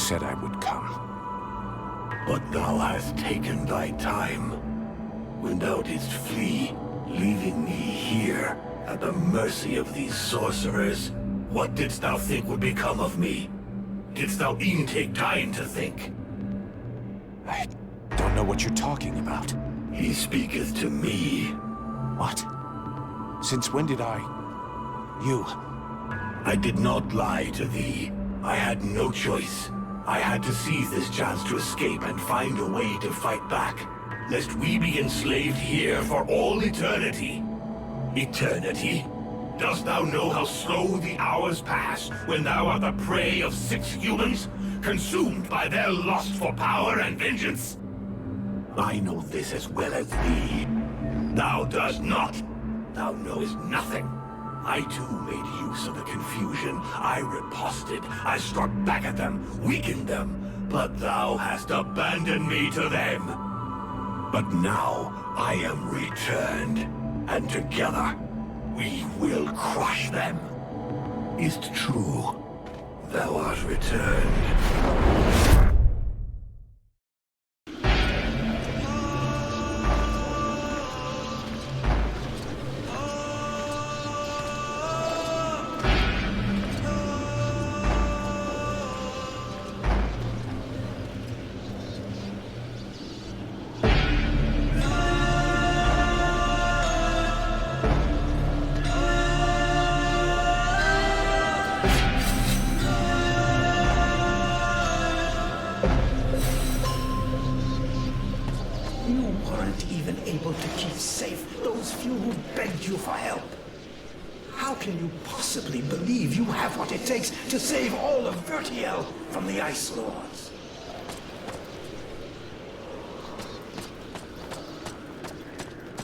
said I would come. But thou hast taken thy time. When thou didst flee, leaving me here, at the mercy of these sorcerers, what didst thou think would become of me? Didst thou e'en take time to think? I don't know what you're talking about. He speaketh to me. What? Since when did I... You... I did not lie to thee. I had no choice. I had to seize this chance to escape and find a way to fight back, lest we be enslaved here for all eternity. Eternity? Dost thou know how slow the hours pass when thou art the prey of 6 humans, consumed by their lust for power and vengeance? I know this as well as thee. Thou dost not. Thou knowest nothing. I too made use of the confusion. I riposted. I struck back at them, weakened them. But thou hast abandoned me to them. But now I am returned, and together we will crush them. Is't true? Thou art returned. Able to keep safe those few who begged you for help. How can you possibly believe you have what it takes to save all of Vertiel from the Ice Lords?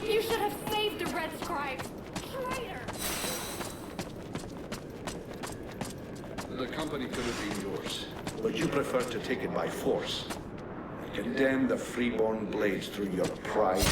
You should have saved the Red Scribes! Traitor! The company could have been yours, but you preferred to take it by force. Condemn the freeborn blades through your pride.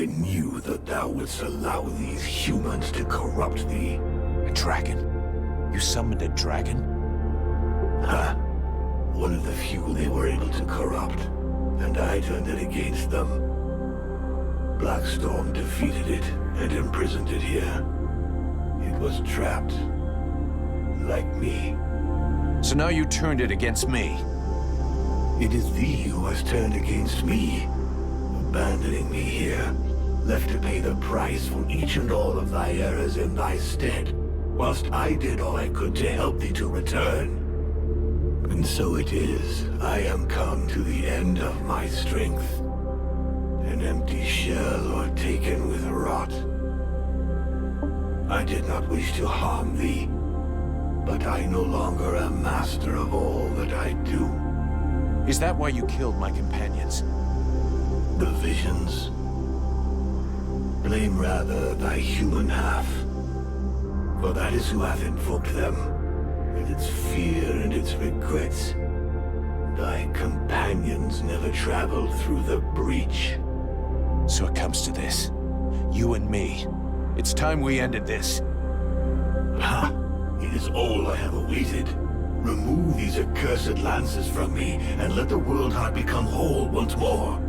I knew that thou wouldst allow these humans to corrupt thee. A dragon? You summoned a dragon? Ha! One of the few they were able to corrupt, and I turned it against them. Blackstorm defeated it and imprisoned it here. It was trapped, like me. So now you turned it against me. It is thee who has turned against me, abandoning me here, left to pay the price for each and all of thy errors in thy stead, whilst I did all I could to help thee to return. And so it is, I am come to the end of my strength, an empty shell or taken with rot. I did not wish to harm thee, but I no longer am master of all that I do. Is that why you killed my companions? The visions. Blame rather thy human half, for that is who hath invoked them, with its fear and its regrets. Thy companions never traveled through the breach. So it comes to this. You and me. It's time we ended this. Ha! It is all I have awaited. Remove these accursed lances from me, and let the World Heart become whole once more.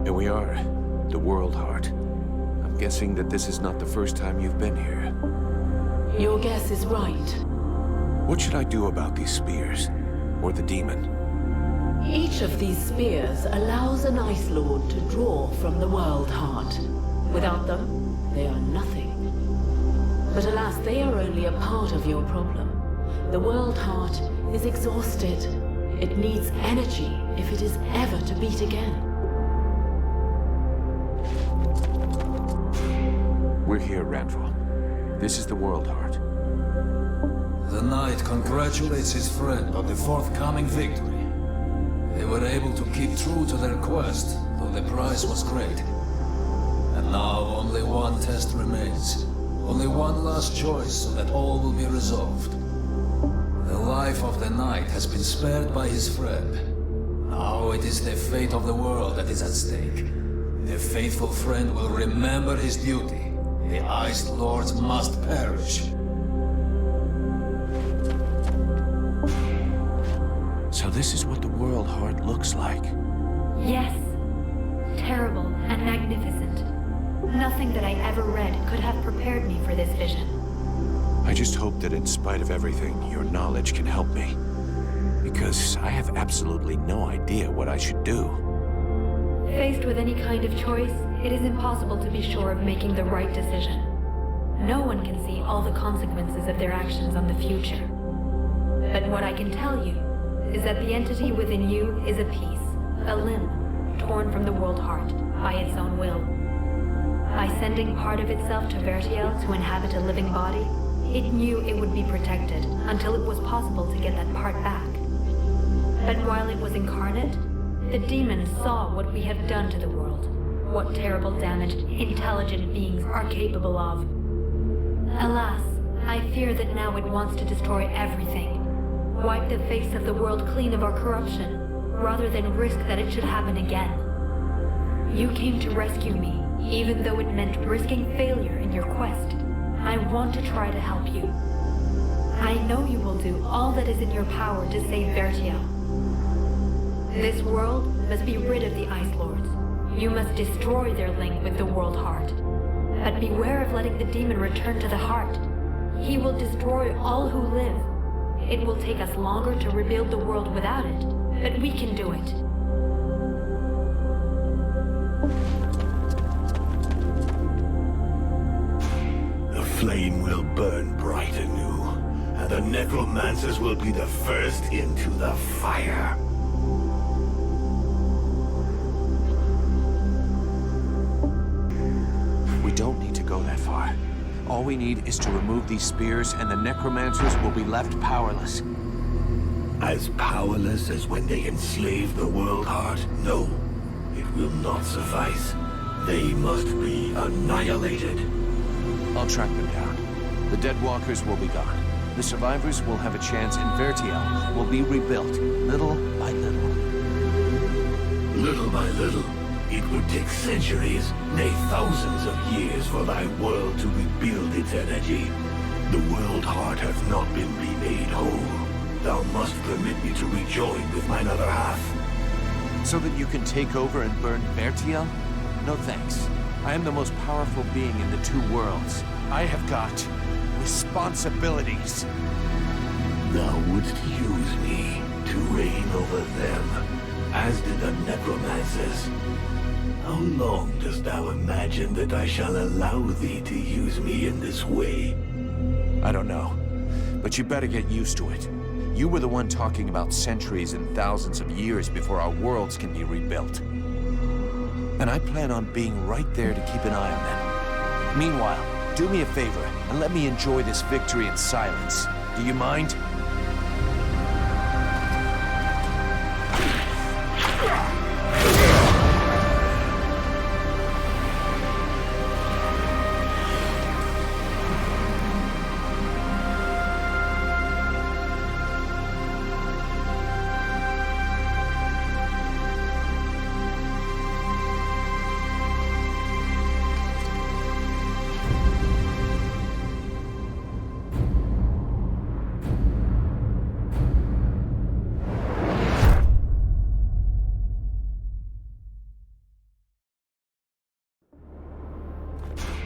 Here we are, the World Heart. I'm guessing that this is not the first time you've been here. Your guess is right. What should I do about these spears? Or the demon? Each of these spears allows an Ice Lord to draw from the World Heart. Without them, they are nothing. But alas, they are only a part of your problem. The World Heart is exhausted. It needs energy if it is ever to beat again. We're here, Randall. This is the World Heart. The Knight congratulates his friend on the forthcoming victory. They were able to keep true to their quest, though the price was great. And now only one test remains. Only one last choice so that all will be resolved. The life of the Knight has been spared by his friend. Now it is the fate of the world that is at stake. The faithful friend will remember his duty. The Ice Lords must perish. So this is what the World Heart looks like. Yes. Terrible and magnificent. Nothing that I ever read could have prepared me for this vision. I just hope that in spite of everything, your knowledge can help me. Because I have absolutely no idea what I should do. Faced with any kind of choice, it is impossible to be sure of making the right decision. No one can see all the consequences of their actions on the future. But what I can tell you is that the entity within you is a piece, a limb, torn from the World Heart by its own will. By sending part of itself to Vertiel to inhabit a living body, it knew it would be protected until it was possible to get that part back. But while it was incarnate, the demons saw what we have done to the world, what terrible damage intelligent beings are capable of. Alas, I fear that now it wants to destroy everything. Wipe the face of the world clean of our corruption, rather than risk that it should happen again. You came to rescue me, even though it meant risking failure in your quest. I want to try to help you. I know you will do all that is in your power to save Vertiel. This world must be rid of the Ice Lords. You must destroy their link with the World Heart. But beware of letting the demon return to the heart. He will destroy all who live. It will take us longer to rebuild the world without it, but we can do it. The flame will burn bright anew, and the necromancers will be the first into the fire. We don't need to go that far. All we need is to remove these spears and the necromancers will be left powerless. As powerless as when they enslaved the World Heart? No, it will not suffice. They must be annihilated. I'll track them down. The Dead Walkers will be gone. The survivors will have a chance, and Vertiel will be rebuilt, little by little. Little by little, it would take centuries, nay thousands of years for thy world to rebuild its energy. The world heart hath not been remade whole. Thou must permit me to rejoin with mine other half. So that you can take over and burn Vertiel? No thanks. I am the most powerful being in the two worlds. I have got responsibilities. Thou wouldst use me to reign over them, as did the necromancers. How long dost thou imagine that I shall allow thee to use me in this way? I don't know, but you better get used to it. You were the one talking about centuries and thousands of years before our worlds can be rebuilt. And I plan on being right there to keep an eye on them. Meanwhile, do me a favor and let me enjoy this victory in silence. Do you mind?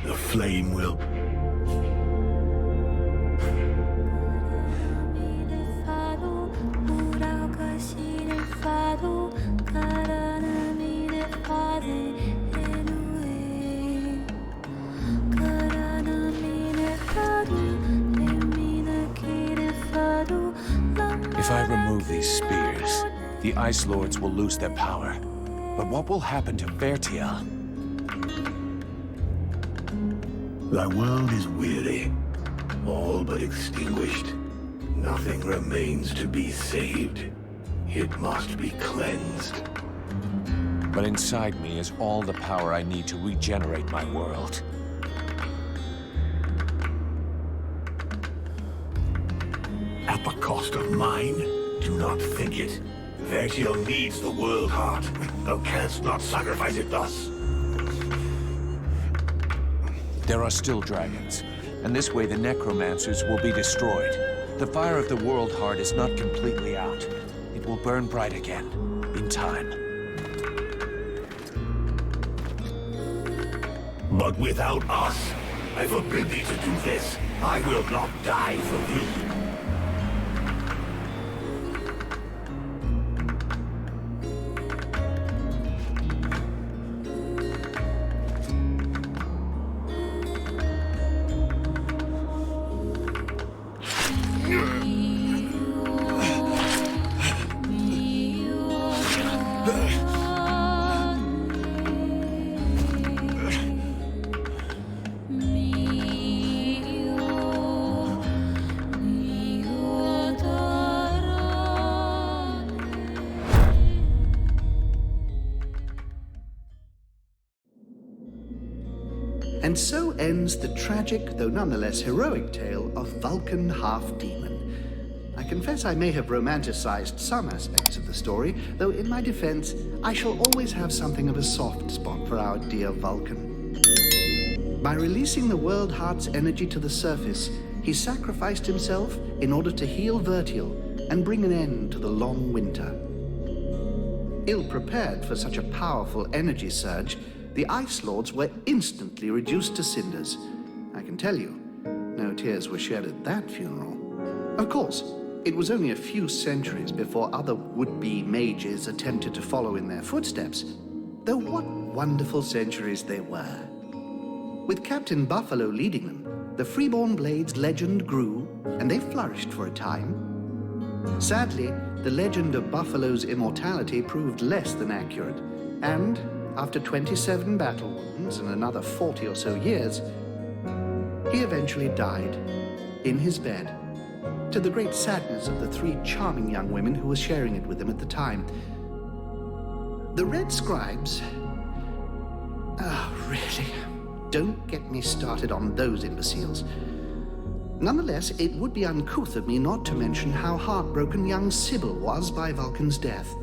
The flame will... If I remove these spears, the Ice Lords will lose their power. But what will happen to Vertiel? Thy world is weary, all but extinguished. Nothing remains to be saved. It must be cleansed. But inside me is all the power I need to regenerate my world. At the cost of mine? Do not think it. Vertiel needs the world heart. Thou canst not sacrifice it thus. There are still dragons, and this way the necromancers will be destroyed. The fire of the world heart is not completely out. It will burn bright again, in time. But without us, I forbid thee to do this. I will not die for thee. And so ends the tragic, though nonetheless heroic tale of Vulcan Half-Demon. I confess I may have romanticized some aspects of the story, though in my defense, I shall always have something of a soft spot for our dear Vulcan. By releasing the World Heart's energy to the surface, he sacrificed himself in order to heal Vertiel and bring an end to the long winter. Ill-prepared for such a powerful energy surge, the Ice Lords were instantly reduced to cinders. I can tell you, no tears were shed at that funeral. Of course, it was only a few centuries before other would-be mages attempted to follow in their footsteps, though what wonderful centuries they were. With Captain Buffalo leading them, the Freeborn Blades legend grew, and they flourished for a time. Sadly, the legend of Buffalo's immortality proved less than accurate, and after 27 battle wounds and another 40 or so years, he eventually died in his bed, to the great sadness of the 3 charming young women who were sharing it with him at the time. The Red Scribes... Oh, really? Don't get me started on those imbeciles. Nonetheless, it would be uncouth of me not to mention how heartbroken young Sybil was by Vulcan's death.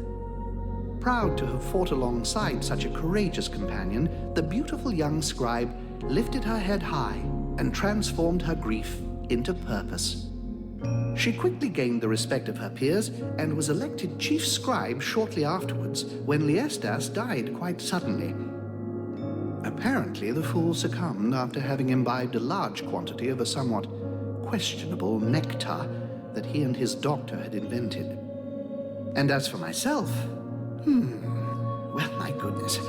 Proud to have fought alongside such a courageous companion, the beautiful young scribe lifted her head high and transformed her grief into purpose. She quickly gained the respect of her peers and was elected chief scribe shortly afterwards when Liestas died quite suddenly. Apparently, the fool succumbed after having imbibed a large quantity of a somewhat questionable nectar that he and his doctor had invented. And as for myself, well, my goodness,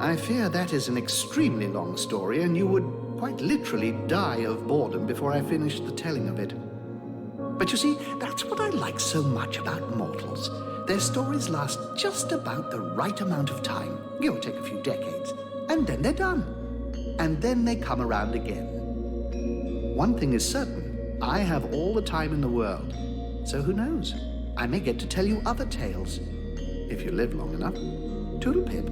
I fear that is an extremely long story, and you would quite literally die of boredom before I finished the telling of it. But you see, that's what I like so much about mortals. Their stories last just about the right amount of time, give or take a few decades, and then they're done. And then they come around again. One thing is certain, I have all the time in the world, so who knows? I may get to tell you other tales, if you live long enough. Toodle-pip.